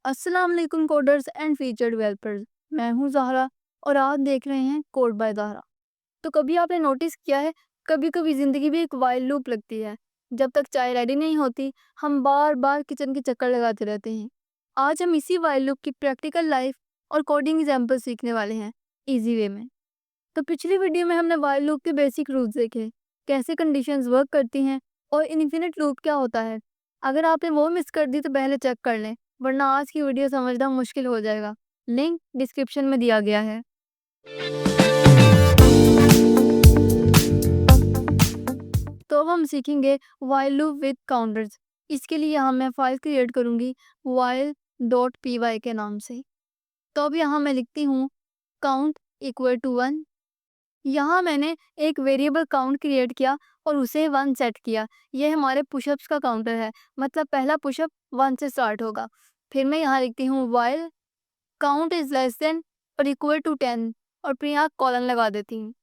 अस्सलाम वालेकुम coders and feature developers. मैं हूं ज़हरा और आप देख रहे हैं कोड बाय ज़हरा। तो कभी आपने नोटिस किया है, कभी कभी ज़िंदगी भी एक वाइल्ड लूप लगती है। जब तक चाय रेडी नहीं होती, हम बार बार किचन के चक्कर लगाते रहते हैं। आज हम इसी वाइल्ड लूप की प्रैक्टिकल लाइफ और कोडिंग एग्जाम्पल सीखने वाले हैं, इजी वे में। तो पिछली वीडियो में हमने वाइल्ड लूप के बेसिक रूल्स देखे, कैसे कंडीशंस वर्क करती हैं और इनफिनिट लूप क्या होता है। अगर आपने वो मिस कर दी तो पहले चेक कर लें, वरना आज की वीडियो समझना मुश्किल हो जाएगा। लिंक डिस्क्रिप्शन में दिया गया है। तो अब हम सीखेंगे वाइल लूप विद काउंटर्स। इसके लिए यहाँ मैं फाइल क्रिएट करूँगी while.py के नाम से। तो अब यहाँ मैं लिखती हूँ काउंट इक्वल टू 1। यहाँ मैंने एक वेरिएबल काउंट क्रिएट किया और उसे 1 सेट किया। यह हमारे पुशअप्स का काउंटर है, मतलब पहला पुशअप 1 से स्टार्ट होगा। फिर मैं यहाँ लिखती हूँ while count is less then और इक्वल टू 10 और फिर यहाँ कॉलन लगा देती हूँ।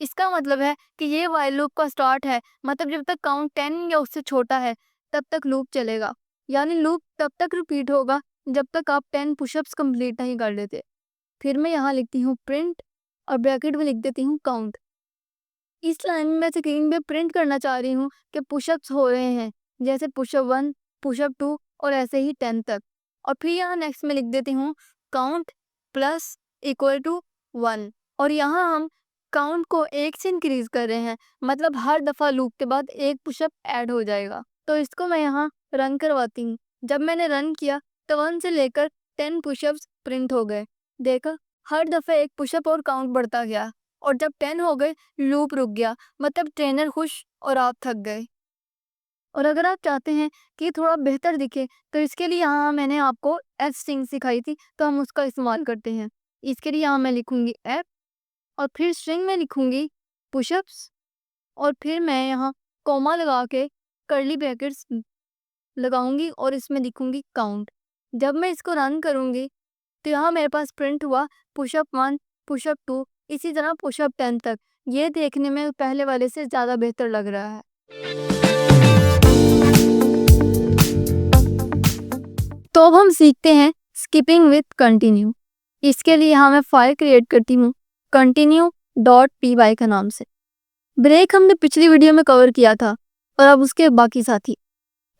इसका मतलब है कि ये वाइल लूप का स्टार्ट है, मतलब जब तक काउंट 10 या उससे छोटा है तब तक लूप चलेगा। यानी लूप तब तक रिपीट होगा जब तक आप 10 पुशअप्स कंप्लीट नहीं कर लेते। फिर मैं यहाँ लिखती हूँ प्रिंट और ब्रैकेट में लिख देती हूँ काउंट। इस लाइन में मैं स्क्रीन पे प्रिंट करना चाह रही हूँ कि पुशअप्स हो रहे हैं, जैसे पुशअप 1, पुशअप 2 और ऐसे ही 10 तक। और फिर यहाँ नेक्स्ट में लिख देती हूँ काउंट प्लस इक्वल टू 1। और यहाँ हम काउंट को 1 से इंक्रीज कर रहे हैं, मतलब हर दफ़ा लूप के बाद एक पुशअप ऐड हो जाएगा। तो इसको मैं यहाँ रन करवाती हूँ। जब मैंने रन किया तो 1 से लेकर 10 पुशअप्स प्रिंट हो गए। देखा, हर दफ़ा एक पुशअप और काउंट बढ़ता गया और जब 10 हो गए लूप रुक गया, मतलब ट्रेनर खुश और आप थक गए। और अगर आप चाहते हैं कि थोड़ा बेहतर दिखे तो इसके लिए यहाँ मैंने आपको एफ स्ट्रिंग सिखाई थी, तो हम उसका इस्तेमाल करते हैं। इसके लिए यहाँ मैं लिखूंगी एफ और फिर स्ट्रिंग में लिखूंगी पुशअप्स और फिर मैं यहाँ कोमा लगा के कर्ली ब्रैकेट्स लगाऊंगी और इसमें लिखूंगी काउंट। जब मैं इसको रन करूंगी तो यहाँ मेरे पास प्रिंट हुआ पुशअप 1, पुशअप 2, इसी तरह पुशअप 10 तक। ये देखने में पहले वाले से ज़्यादा बेहतर लग रहा है। तो अब हम सीखते हैं स्किपिंग विथ कंटिन्यू। इसके लिए यहाँ मैं फाइल क्रिएट करती हूँ continue.py का नाम से। ब्रेक हमने पिछली वीडियो में कवर किया था और अब उसके बाकी साथी।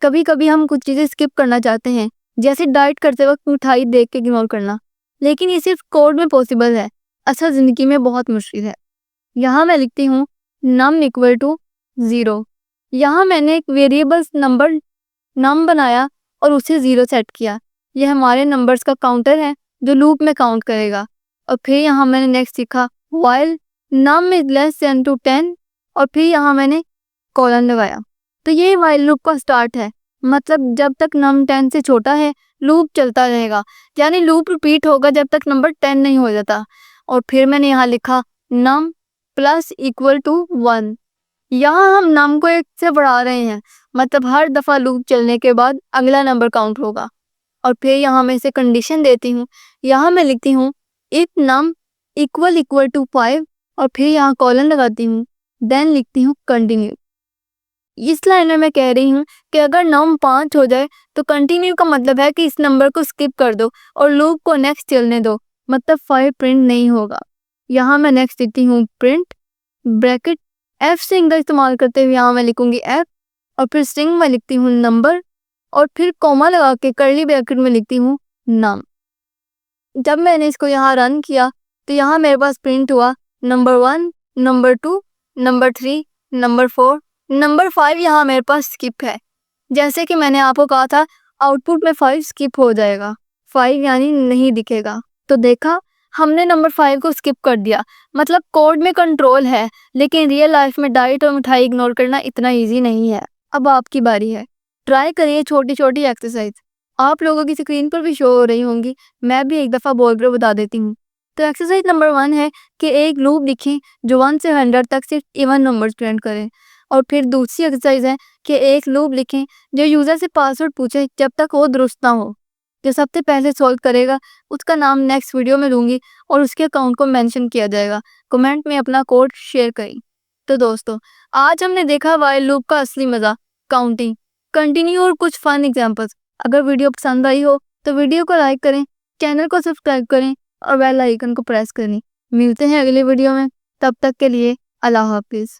कभी कभी हम कुछ चीज़ें स्किप करना चाहते हैं, जैसे डाइट करते वक्त मिठाई देख के इग्नोर करना, लेकिन ये सिर्फ कोड में पॉसिबल है, असल ज़िंदगी में बहुत मुश्किल है। यहाँ मैं लिखती हूँ num इक्वल टू 0। यहाँ मैंने एक वेरिएबल नंबर नम बनाया और उसे 0 सेट किया। यह हमारे नंबर्स का काउंटर है जो लूप में काउंट करेगा। और फिर यहाँ मैंने नेक्स्ट सीखा while num is less than to 10 और फिर यहाँ मैंने कॉलन लगाया। तो ये while लूप का स्टार्ट है, मतलब जब तक num 10 से छोटा है लूप चलता रहेगा, यानी लूप रिपीट होगा जब तक नंबर 10 नहीं हो जाता। और फिर मैंने यहाँ लिखा num प्लस इक्वल टू 1। यहाँ हम नम को 1 से बढ़ा रहे हैं, मतलब हर दफ़ा लूप चलने के बाद अगला नंबर काउंट होगा। और फिर यहाँ मैं इसे कंडीशन देती हूँ। यहाँ मैं लिखती हूँ इफ नम इक्वल टू 5 और फिर यहाँ कॉलन लगाती हूँ, देन लिखती हूँ कंटिन्यू। इस लाइन में मैं कह रही हूँ कि अगर नम 5 हो जाए तो कंटिन्यू का मतलब है कि इस नंबर को स्किप कर दो और लूप को नेक्स्ट चलने दो, मतलब 5 प्रिंट नहीं होगा। यहाँ मैं नेक्स्ट लिखती हूँ प्रिंट ब्रैकेट एफ स्ट्रिंग का इस्तेमाल करते हुए यहाँ मैं लिखूंगी एफ और फिर स्ट्रिंग में लिखती हूँ नंबर और फिर कोमा लगा के कर्ली ब्रैकेट में लिखती हूँ नम। जब मैंने इसको यहाँ रन किया तो यहाँ मेरे पास प्रिंट हुआ number 1, number 2, number 3, number 4, number 5 यहाँ मेरे पास स्किप है। जैसे कि मैंने आपको कहा था आउटपुट में 5 स्किप हो जाएगा, 5 यानी नहीं दिखेगा। तो देखा, हमने नंबर 5 को स्किप कर दिया, मतलब कोड में कंट्रोल है, लेकिन रियल लाइफ में डाइट और मिठाई इग्नोर करना इतना इजी नहीं है। अब आपकी बारी है, ट्राई करिए छोटी छोटी एक्सरसाइज। आप लोगों की स्क्रीन पर भी शो हो रही होंगी, मैं भी एक दफ़ा बोल कर बता देती हूँ। तो एक्सरसाइज नंबर 1 है कि एक लूप लिखें जो 1 से 100 तक सिर्फ इवन नंबर्स प्रिंट करें। और फिर दूसरी एक्सरसाइज है कि एक लूप लिखें जो यूज़र से पासवर्ड पूछे जब तक वो दुरुस्त ना हो। जो सबसे पहले सॉल्व करेगा उसका नाम नेक्स्ट वीडियो में लूँगी और उसके अकाउंट को मेंशन किया जाएगा। कमेंट में अपना कोड शेयर करें। तो दोस्तों, आज हमने देखा वाइल लूप का असली मज़ा, काउंटिंग, कंटिन्यू और कुछ फन एग्जांपल्स। अगर वीडियो पसंद आई हो तो वीडियो को लाइक करें, चैनल को सब्सक्राइब करें और बेल आइकन को प्रेस करें। मिलते हैं अगले वीडियो में, तब तक के लिए अल्लाह हाफिज़।